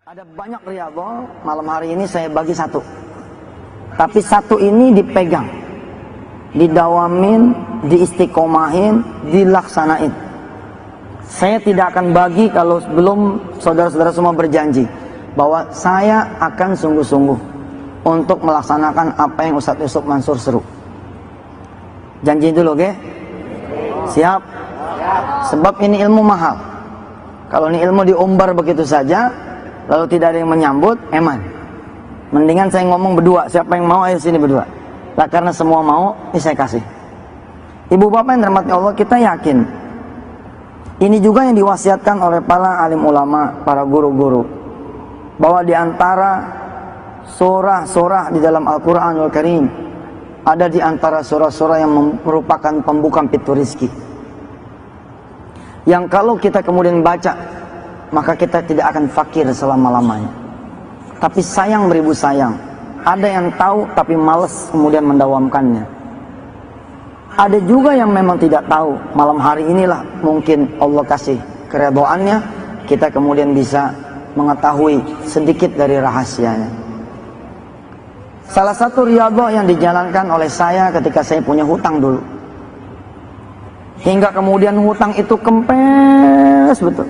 Ada banyak riyadhah, malam hari ini saya bagi satu. Tapi satu ini dipegang, didawamin, diistiqomahin, dilaksanain. Saya tidak akan bagi kalau belum saudara-saudara semua berjanji bahwa saya akan sungguh-sungguh untuk melaksanakan apa yang Ustadz Yusuf Mansur seru. Janji dulu, oke? Siap? Sebab ini ilmu mahal. Kalau ini ilmu diumbar begitu saja, lalu tidak ada yang menyambut, eman. Mendingan saya ngomong berdua. Siapa yang mau, ayo sini berdua. Lah karena semua mau, ini saya kasih. Ibu bapak yang dirahmati Allah, kita yakin ini juga yang diwasiatkan oleh para alim ulama, para guru-guru, bahwa di antara surah-surah di dalam Al-Quranul Karim, ada di antara surah-surah yang merupakan pembuka pintu rizki, yang kalau kita kemudian baca, maka kita tidak akan fakir selama-lamanya. Tapi sayang beribu sayang, ada yang tahu tapi malas kemudian mendawamkannya. Ada juga yang memang tidak tahu. Malam hari inilah mungkin Allah kasih keredoannya, kita kemudian bisa mengetahui sedikit dari rahasianya. Salah satu riyadhah yang dijalankan oleh saya ketika saya punya hutang dulu, hingga kemudian hutang itu kempes betul.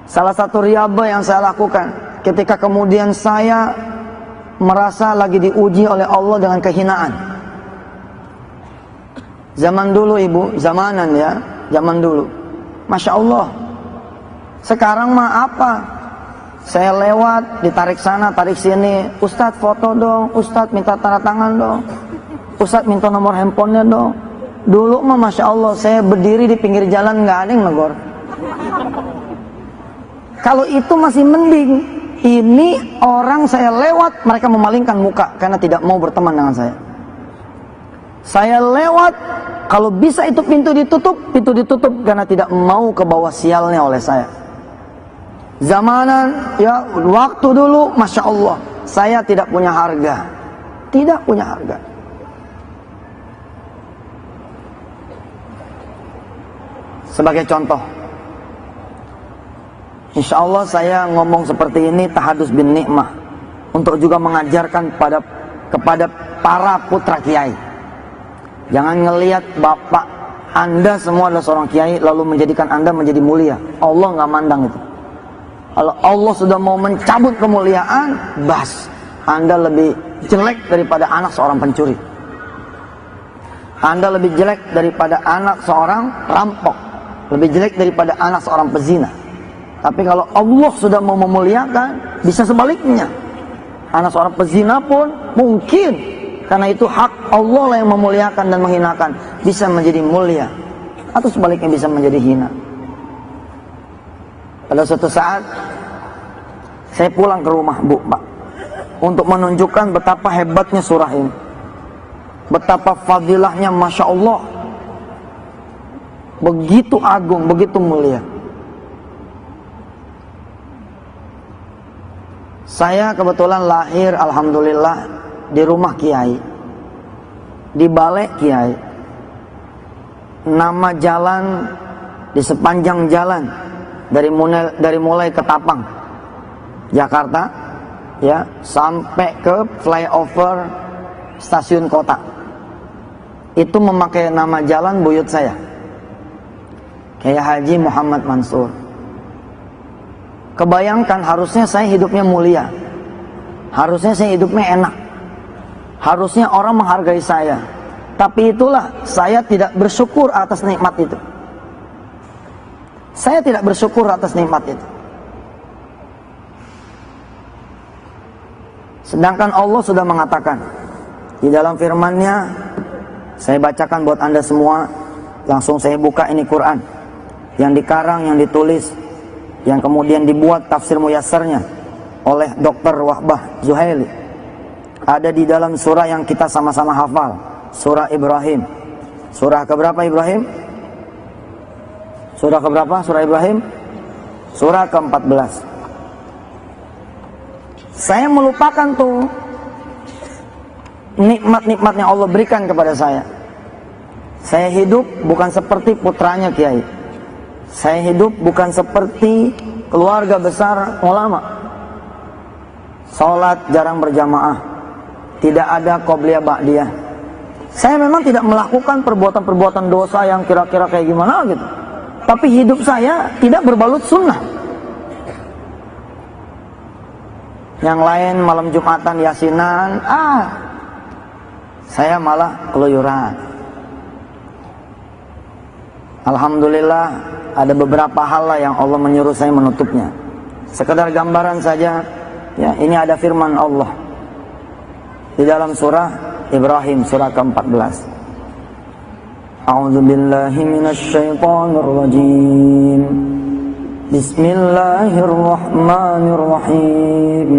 Salah satu riyadhah yang saya lakukan ketika kemudian saya merasa lagi diuji oleh Allah dengan kehinaan. Zaman dulu ibu, zamanan ya, zaman dulu, Masya Allah. Sekarang mah apa? Saya lewat, ditarik sana, tarik sini. Ustadz foto dong, Ustadz minta tanda tangan dong, Ustadz minta nomor handphonenya dong. Dulu mah Masya Allah, saya berdiri di pinggir jalan nggak ada yang negor. Kalau itu masih mending. Ini orang saya lewat, mereka memalingkan muka karena tidak mau berteman dengan saya. Saya lewat, kalau bisa itu pintu ditutup karena tidak mau ke bawah sialnya oleh saya. Zamanan, ya waktu dulu, Masya Allah, saya tidak punya harga. Tidak punya harga. Sebagai contoh, insya Allah saya ngomong seperti ini tahadus bin nikmah, untuk juga mengajarkan kepada para putra kiai. Jangan ngelihat bapak Anda semua adalah seorang kiai lalu menjadikan Anda menjadi mulia. Allah nggak mandang itu. Kalau Allah sudah mau mencabut kemuliaan, bas, Anda lebih jelek daripada anak seorang pencuri. Anda lebih jelek daripada anak seorang rampok, lebih jelek daripada anak seorang pezina. Tapi kalau Allah sudah mau memuliakan, bisa sebaliknya. Anak seorang pezina pun mungkin, karena itu hak Allah lah yang memuliakan dan menghinakan, bisa menjadi mulia. Atau sebaliknya bisa menjadi hina. Pada suatu saat, saya pulang ke rumah Bu, Pak, untuk menunjukkan betapa hebatnya surah ini. Betapa fadilahnya, Masya Allah. Begitu agung, begitu mulia. Saya kebetulan lahir, alhamdulillah, di rumah kiai, di balai kiai. Nama jalan di sepanjang jalan dari mulai Ketapang, Jakarta, ya, sampai ke flyover stasiun kota. Itu memakai nama jalan buyut saya, Kiai Haji Muhammad Mansur. Kebayangkan, harusnya saya hidupnya mulia, harusnya saya hidupnya enak, harusnya orang menghargai saya. Tapi itulah, saya tidak bersyukur atas nikmat itu. Saya tidak bersyukur atas nikmat itu. Sedangkan Allah sudah mengatakan di dalam firman-Nya, saya bacakan buat Anda semua. Langsung saya buka ini Quran yang dikarang, yang ditulis, yang kemudian dibuat tafsir muyassarnya oleh Dr. Wahbah Zuhaili. Ada di dalam surah yang kita sama-sama hafal, surah Ibrahim. Surah keberapa Ibrahim? Surah keberapa surah Ibrahim? Surah ke-14. Saya melupakan tuh nikmat-nikmatnya Allah berikan kepada saya. Saya hidup bukan seperti putranya kiai. Saya hidup bukan seperti keluarga besar ulama. Sholat jarang berjamaah, tidak ada qobliyah ba'diyah. Saya memang tidak melakukan perbuatan-perbuatan dosa yang kira-kira kayak gimana gitu, tapi hidup saya tidak berbalut sunnah. Yang lain malam Jumatan yasinan, saya malah keluyuran. Alhamdulillah ada beberapa hal lah yang Allah menyuruh saya menutupnya. Sekedar gambaran saja, ya, ini ada firman Allah di dalam surah Ibrahim surah ke-14. A'udzu billahi minasy syaithanir rajim. Bismillahirrahmanirrahim.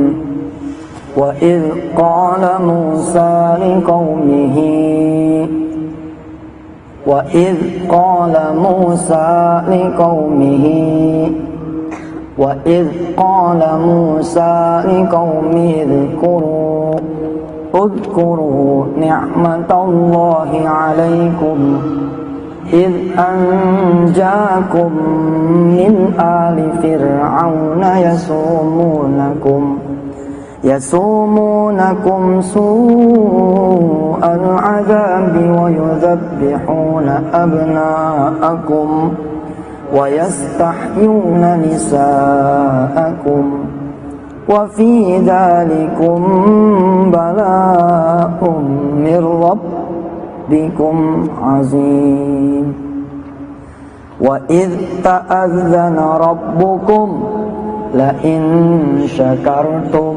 Wa idz qala Musa liqaumihi وَإِذْ قَالَ مُوسَى لِقَوْمِهِ اذْكُرُوا نِعْمَةَ اللَّهِ عَلَيْكُمْ إِذْ أَنْجَاكُمْ مِنْ آلِ فِرْعَوْنَ يَسُومُونَكُمْ سُوءَ الْعَذَابِ وَيُذَبِّحُونَ أَبْنَاءَكُمْ وَيَسْتَحْيُونَ نِسَاءَكُمْ وَفِي ذَلِكُمْ بَلَاءٌ مِّن رَّبِّكُمْ عَظِيمٌ وَإِذْ تَأَذَّنَ رَبُّكُمْ لَئِن شَكَرْتُمْ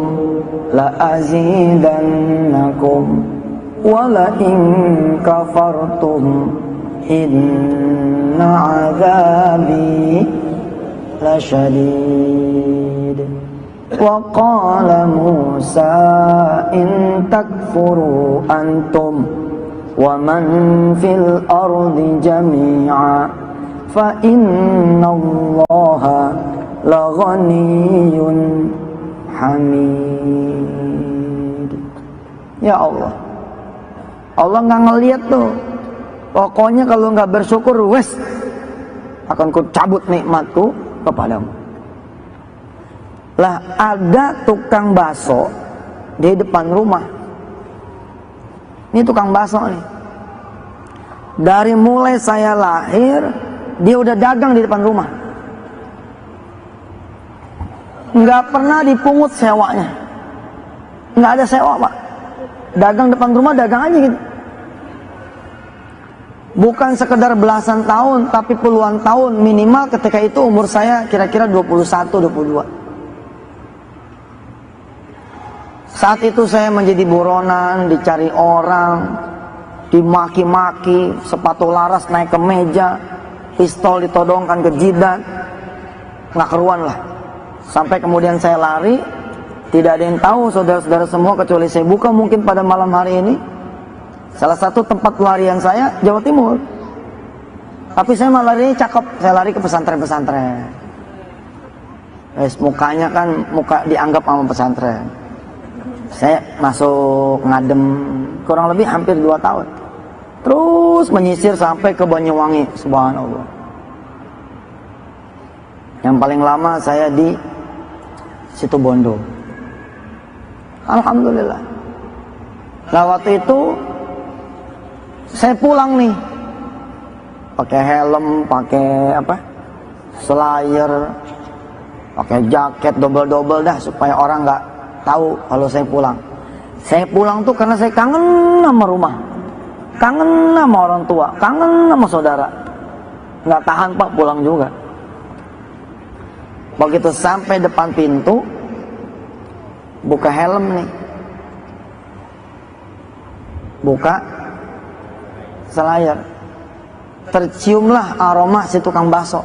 لَأَزِيدَنَّكُمْ وَلَئِن كَفَرْتُمْ إِنَّ عَذَابِي لَشَدِيدٌ وَقَالَ مُوسَى إِن تَكْفُرُوا أَنْتُمْ وَمَنْ فِي الْأَرْضِ جَمِيعًا فَإِنَّ اللَّهَ لَغَنِيٌّ حَمِيدٌ. Ya Allah, Allah nggak ngelihat tuh. Pokoknya kalau nggak bersyukur, wes akan ku cabut nikmatku kepadamu. Lah ada tukang bakso di depan rumah. Ini tukang bakso nih. Dari mulai saya lahir, dia udah dagang di depan rumah. Nggak pernah dipungut sewanya. Nggak ada sewa, Pak. Dagang depan rumah, dagang aja gitu. Bukan sekedar belasan tahun, tapi puluhan tahun. Minimal ketika itu umur saya kira-kira 21-22. Saat itu saya menjadi buronan, dicari orang, dimaki-maki, sepatu laras naik ke meja, pistol ditodongkan ke jidat, nggak keruan lah. Sampai kemudian saya lari, tidak ada yang tahu saudara-saudara semua kecuali saya buka mungkin pada malam hari ini. Salah satu tempat pelarian saya Jawa Timur. Tapi saya malah lari cakep, saya lari ke pesantren-pesantren. Mukanya kan muka dianggap sama pesantren. Saya masuk ngadem kurang lebih hampir 2 tahun. Terus menyisir sampai ke Banyuwangi, subhanallah. Yang paling lama saya di Situbondo. Alhamdulillah. Nah waktu itu saya pulang nih, pakai helm, pakai slayer, pakai jaket double-double dah supaya orang nggak tahu kalau saya pulang. Saya pulang tuh karena saya kangen sama rumah, kangen sama orang tua, kangen sama saudara. Nggak tahan Pak pulang juga. Begitu sampai depan pintu, buka helm nih, buka selayar, terciumlah aroma si tukang bakso.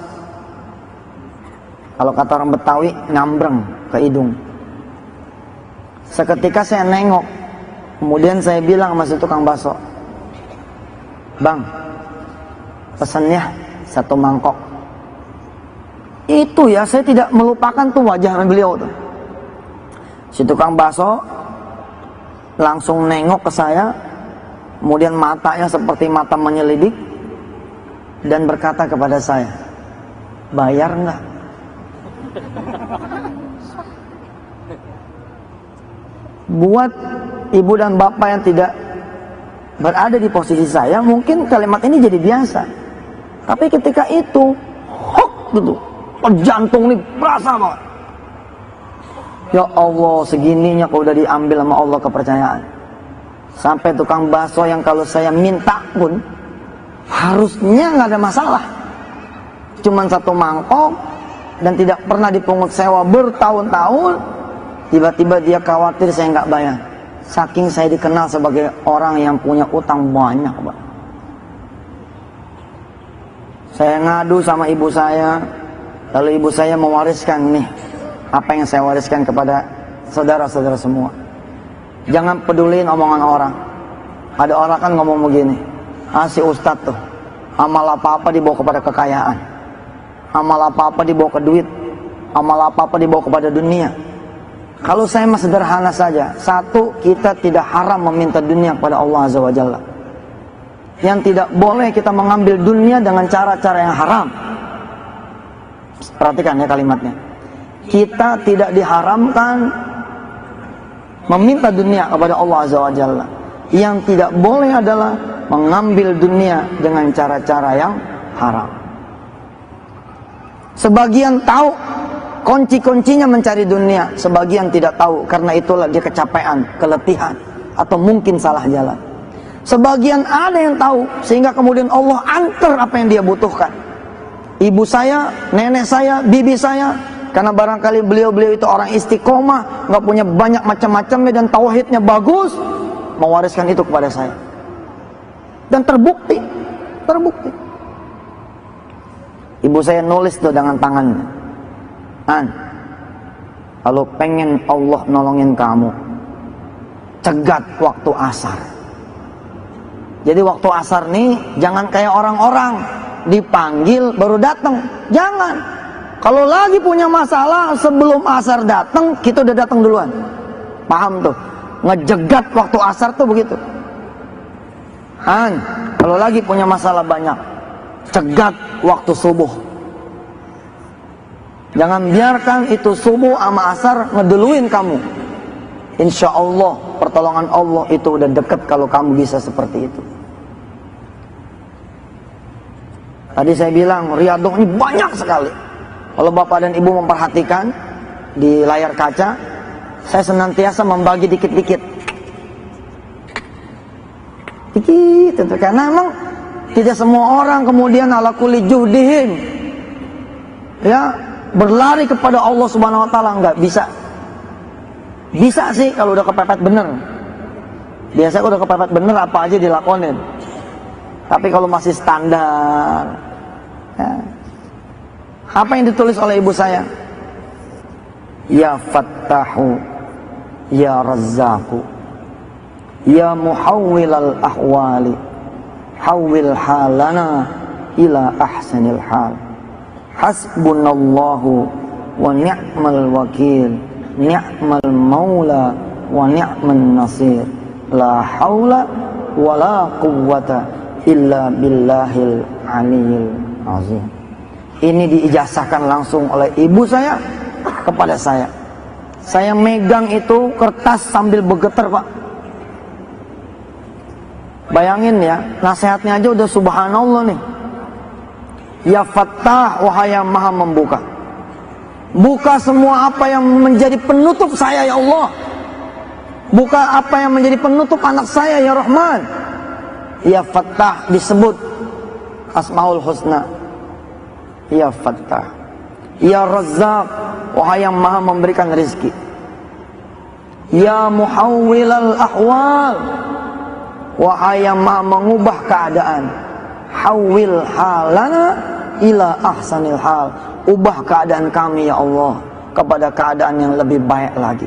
Kalau kata orang Betawi, ngambreng ke hidung. Seketika saya nengok, kemudian saya bilang sama si tukang bakso, "Bang, pesannya 1 mangkok." Itu ya, saya tidak melupakan tuh wajah beliau tuh. Si tukang bakso langsung nengok ke saya, kemudian matanya seperti mata menyelidik dan berkata kepada saya, "Bayar enggak?" Buat ibu dan bapak yang tidak berada di posisi saya, mungkin kalimat ini jadi biasa. Tapi ketika itu, hok gitu, jantung ini berasa banget. Ya Allah, segininya kau udah diambil sama Allah kepercayaan. Sampai tukang bakso yang kalau saya minta pun harusnya nggak ada masalah. Cuman satu mangkok dan tidak pernah dipungut sewa bertahun-tahun. Tiba-tiba dia khawatir saya nggak bayar. Saking saya dikenal sebagai orang yang punya utang banyak, Pak. Saya ngadu sama ibu saya, lalu ibu saya mewariskan nih apa yang saya wariskan kepada saudara-saudara semua. Jangan peduliin omongan orang. Ada orang kan ngomong begini, si ustadz tuh, amal apa-apa dibawa kepada kekayaan, amal apa-apa dibawa ke duit, amal apa-apa dibawa kepada dunia. Kalau saya mah sederhana saja. Satu, kita tidak haram meminta dunia kepada Allah Azza wa Jalla. Yang tidak boleh kita mengambil dunia dengan cara-cara yang haram. Perhatikan ya kalimatnya. Kita tidak diharamkan meminta dunia kepada Allah Azza wa Jalla. Yang tidak boleh adalah mengambil dunia dengan cara-cara yang haram. Sebagian tahu kunci-kuncinya mencari dunia, sebagian tidak tahu, karena itulah dia kecapean, keletihan, atau mungkin salah jalan. Sebagian ada yang tahu, sehingga kemudian Allah antar apa yang dia butuhkan. Ibu saya, nenek saya, bibi saya, karena barangkali beliau-beliau itu orang istiqomah, nggak punya banyak macam-macamnya dan tauhidnya bagus, mewariskan itu kepada saya. Dan terbukti. Ibu saya nulis tuh dengan tangannya. Kalau pengen Allah nolongin kamu, cegat waktu asar. Jadi waktu asar nih jangan kayak orang-orang dipanggil baru datang. Jangan. Kalau lagi punya masalah sebelum asar datang, kita udah datang duluan. Paham tuh? Ngejegat waktu asar tuh begitu. Kalau lagi punya masalah banyak, cegat waktu subuh. Jangan biarkan itu subuh sama asar ngeduluin kamu. Insya Allah pertolongan Allah itu udah deket kalau kamu bisa seperti itu. Tadi saya bilang riyadhah ini banyak sekali. Kalau bapak dan ibu memperhatikan di layar kaca, saya senantiasa membagi dikit-dikit. Dikit, karena memang tidak semua orang kemudian ala kulli juhdihim, ya, berlari kepada Allah Subhanahu wa taala, enggak bisa. Bisa sih kalau udah kepepet bener. Biasanya udah kepepet bener apa aja dilakonin. Tapi kalau masih standar, ya. Apa yang ditulis oleh ibu saya? Ya Fattahu, Ya Razzaku, Ya Muhawwilal Ahwali, Hawwil halana ila ahsanil hal. Hasbunallahu wa ni'mal wakil, ni'mal maula wa ni'man nasir, la haula wa la quwwata illa billahil aliyil azim. Ini diijazahkan langsung oleh ibu saya kepada saya. Saya megang itu kertas sambil bergetar, Pak. Bayangin ya, nasihatnya aja udah subhanallah nih. Ya Fattah, wahai yang maha membuka. Buka semua apa yang menjadi penutup saya ya Allah. Buka apa yang menjadi penutup anak saya ya Rahman. Ya Fattah disebut Asmaul Husna. Ya Fattah. Ya Razzaq, wahai yang maha memberikan rezeki. Ya Muhawwilal Ahwal, wahai yang maha mengubah keadaan. Hawwil halana ila ahsanil hal. Ubah keadaan kami ya Allah kepada keadaan yang lebih baik lagi.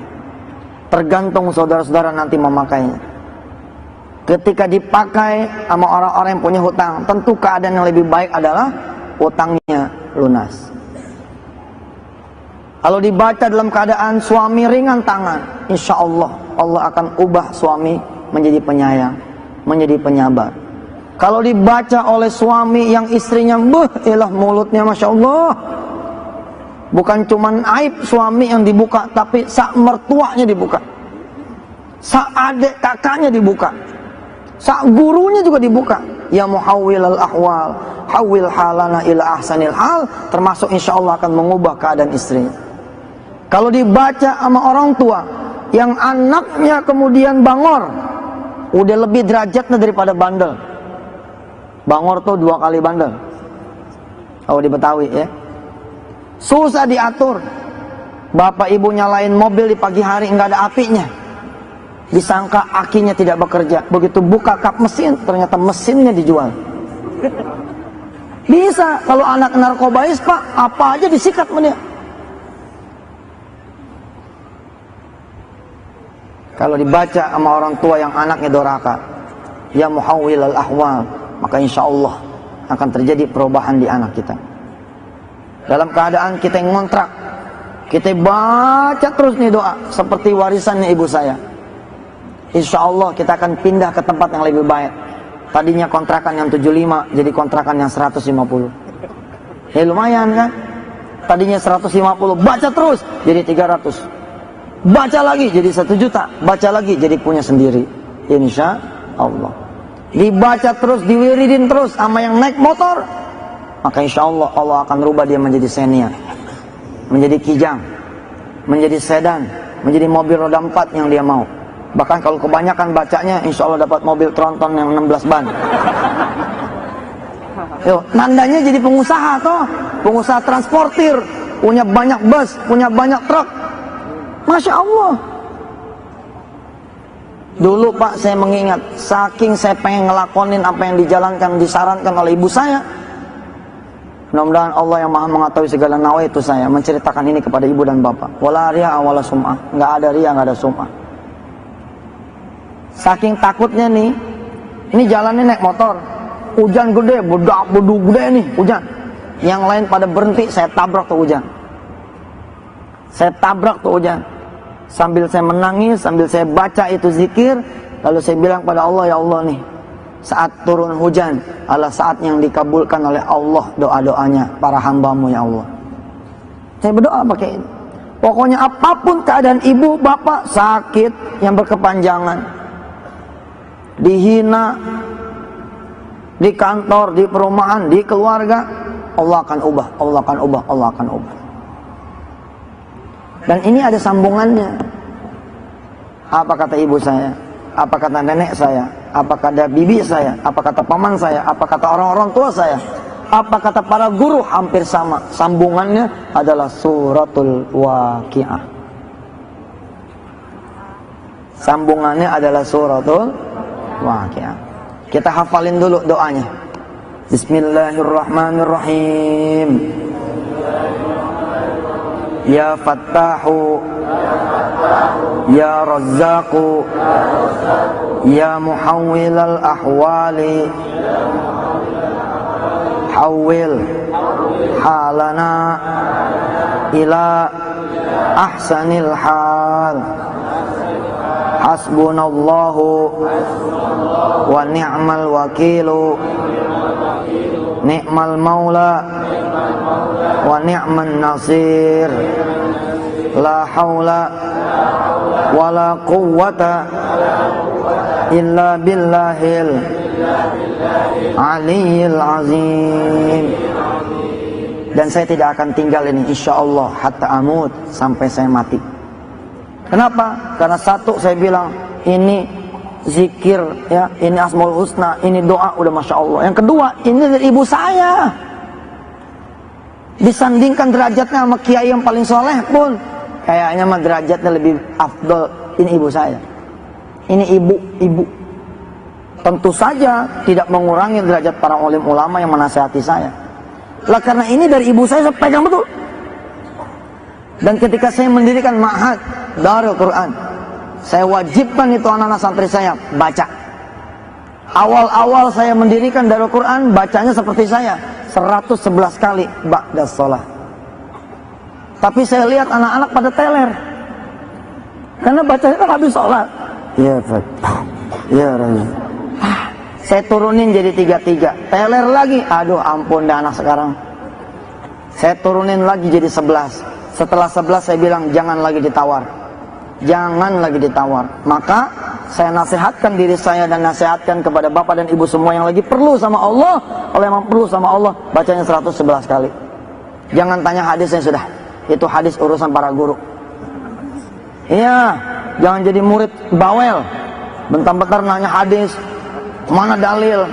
Tergantung saudara-saudara nanti memakainya. Ketika dipakai sama orang-orang yang punya hutang, tentu keadaan yang lebih baik adalah hutangnya lunas. Kalau dibaca dalam keadaan suami ringan tangan, insya Allah Allah akan ubah suami menjadi penyayang, menjadi penyabar. Kalau dibaca oleh suami yang istrinya ilah mulutnya Masya Allah, Bukan cuman aib suami yang dibuka, tapi sak mertuanya dibuka, sak adik kakaknya dibuka, sak gurunya juga dibuka. Ya muhawwilal ahwal, hawil halana ila ahsanil hal, termasuk insyaallah akan mengubah keadaan istrinya. Kalau dibaca sama orang tua yang anaknya kemudian bangor, udah lebih derajatnya daripada bandel. Bangor tuh 2 kali bandel. Oh, di Betawi ya. Susah diatur. Bapak ibu nyalain mobil di pagi hari nggak ada apinya, disangka akinya tidak bekerja. Begitu buka kap mesin, ternyata mesinnya dijual. Bisa. Kalau anak narkobais pak, apa aja disikat sama dia. Kalau dibaca sama orang tua yang anaknya doraka, ya muhawwilal ahwal, maka insya Allah akan terjadi perubahan di anak kita. Dalam keadaan kita ngontrak, kita baca terus nih doa seperti warisannya ibu saya. Insya Allah kita akan pindah ke tempat yang lebih baik. Tadinya kontrakan yang 75 jadi kontrakan yang 150. Ya lumayan kan? Tadinya 150, baca terus jadi 300. Baca lagi jadi 1 juta, baca lagi jadi punya sendiri. Insya Allah. Dibaca terus, diwiridin terus sama yang naik motor, maka insya Allah Allah akan rubah dia menjadi Xenia, menjadi Kijang, menjadi sedan, menjadi mobil roda 4 yang dia mau. Bahkan kalau kebanyakan bacanya, insya Allah dapat mobil tronton yang 16 ban. Yo, nandanya jadi pengusaha toh, pengusaha transportir, punya banyak bus, punya banyak truk. Masya Allah. Dulu pak saya mengingat, saking saya pengen ngelakonin apa yang dijalankan, disarankan oleh ibu saya. Mudah-mudahan Allah yang maha mengetahui segala nawaitu saya menceritakan ini kepada ibu dan bapak. Wala riya wala sum'ah, nggak ada riya, nggak ada sum'ah. Saking takutnya nih, ini jalannya naik motor, hujan gede, bedu gede nih hujan. Yang lain pada berhenti, saya tabrak tuh hujan. Saya tabrak tuh hujan. Sambil saya menangis, sambil saya baca itu zikir, lalu saya bilang pada Allah, ya Allah nih, saat turun hujan adalah saat yang dikabulkan oleh Allah doa-doanya para hambamu ya Allah. Saya berdoa pakai ini. Pokoknya apapun keadaan ibu, bapak, sakit yang berkepanjangan, dihina, di kantor, di perumahan, di keluarga, Allah akan ubah, Allah akan ubah, Allah akan ubah. Dan ini ada sambungannya. Apa kata ibu saya? Apa kata nenek saya? Apa kata bibi saya? Apa kata paman saya? Apa kata orang-orang tua saya? Apa kata para guru? Hampir sama. Sambungannya adalah suratul Waqiah. Sambungannya adalah suratul Waqiah. Kita hafalin dulu doanya. Bismillahirrahmanirrahim. Ya Fattahu, Ya Razzaqu, Ya Muhawwilal Ahwali, Hawwil halana ila ahsanil hal. Hasbunallahu wa ni'mal wakilu, ni'mal maula wa ni'man nasir. La haula wa la quwwata illa billahil aliyyil azim. Dan saya tidak akan tinggal ini insyaallah hatta amut, sampai saya mati. Kenapa? Karena satu, saya bilang ini zikir ya, ini Asmaul Husna, ini doa udah Masya Allah. Yang kedua, ini dari ibu saya. Disandingkan derajatnya sama kiai yang paling soleh pun, kayaknya mah derajatnya lebih afdol. Ini ibu saya. Ini ibu. Tentu saja tidak mengurangi derajat para ulim ulama yang menasihati saya. Lah karena ini dari ibu saya pegang betul. Dan ketika saya mendirikan ma'had Darul Quran, saya wajibkan itu anak-anak santri saya baca. Awal-awal saya mendirikan Darul Quran, bacanya seperti saya, 111 kali ba'da sholat. Tapi saya lihat anak-anak pada teler, karena bacanya kan habis sholat. Ya Fatah, ya Rahim. Saya turunin jadi 3-3, teler lagi. Aduh ampun dah anak sekarang. Saya turunin lagi jadi 11. Setelah 11 saya bilang jangan lagi ditawar. Jangan lagi ditawar. Maka saya nasihatkan diri saya dan nasihatkan kepada bapak dan ibu semua yang lagi perlu sama Allah. Kalau emang perlu sama Allah, bacanya 111 kali. Jangan tanya hadisnya sudah. Itu hadis urusan para guru. Iya, jangan jadi murid bawel. Bentar-bentar nanya hadis, mana dalil.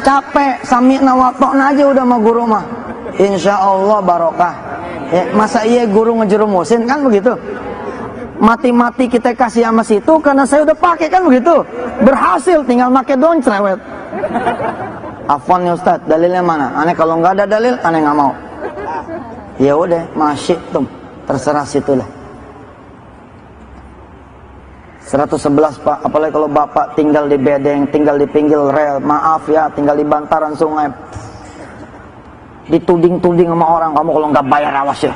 Capek, sami'na wa ta'na aja udah sama guru mah. Insya Allah barokah. Ya, masa iya guru ngejerumusin kan begitu? Mati-mati kita kasih sama situ karena saya udah pakai kan begitu? Berhasil, tinggal pakai doang cerewet. Afwan ya Ustaz, dalilnya mana? Aneh kalau nggak ada dalil, aneh nggak mau. Ya udah, masih tuh, terserah situlah. 111 Pak, apalagi kalau bapak tinggal di bedeng, tinggal di pinggir rel, maaf ya, tinggal di bantaran sungai. Dituding-tuding sama orang, kamu kalau nggak bayar awas ya.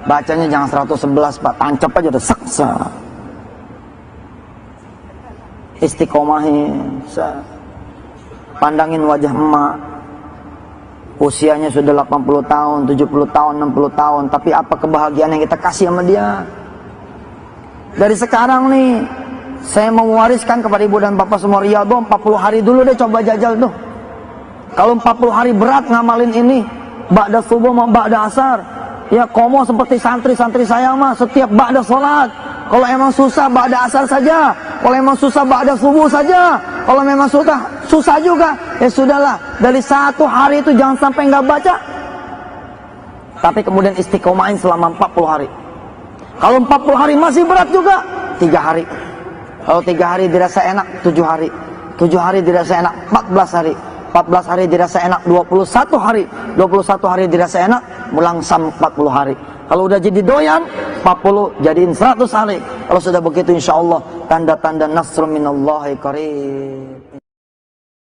Bacanya jangan 111 Pak, tancap aja udah seksa. Istiqomahin, pandangin wajah emak. Usianya sudah 80 tahun, 70 tahun, 60 tahun, tapi apa kebahagiaan yang kita kasih sama dia? Dari sekarang nih, saya mau mewariskan kepada ibu dan bapak semua riyadhah 40 hari dulu deh coba jajal tuh. Kalau 40 hari berat ngamalin ini, ba'da subuh sama ba'da asar, ya komo seperti santri-santri saya mah setiap ba'da sholat. Kalau emang susah ba'da asar saja, kalau emang susah ba'da subuh saja, kalau memang susah juga, ya sudahlah. Dari satu hari itu jangan sampai nggak baca. Tapi kemudian istiqomahin selama 40 hari. Kalau 40 hari masih berat juga, 3 hari. Kalau 3 hari dirasa enak, 7 hari. 7 hari dirasa enak, 14 hari. 14 hari dirasa enak, 21 hari. 21 hari dirasa enak, melangsam 40 hari. Kalau udah jadi doyan, 40 jadiin 100 hari. Kalau sudah begitu insya Allah, tanda-tanda nasrun minallahi qarib.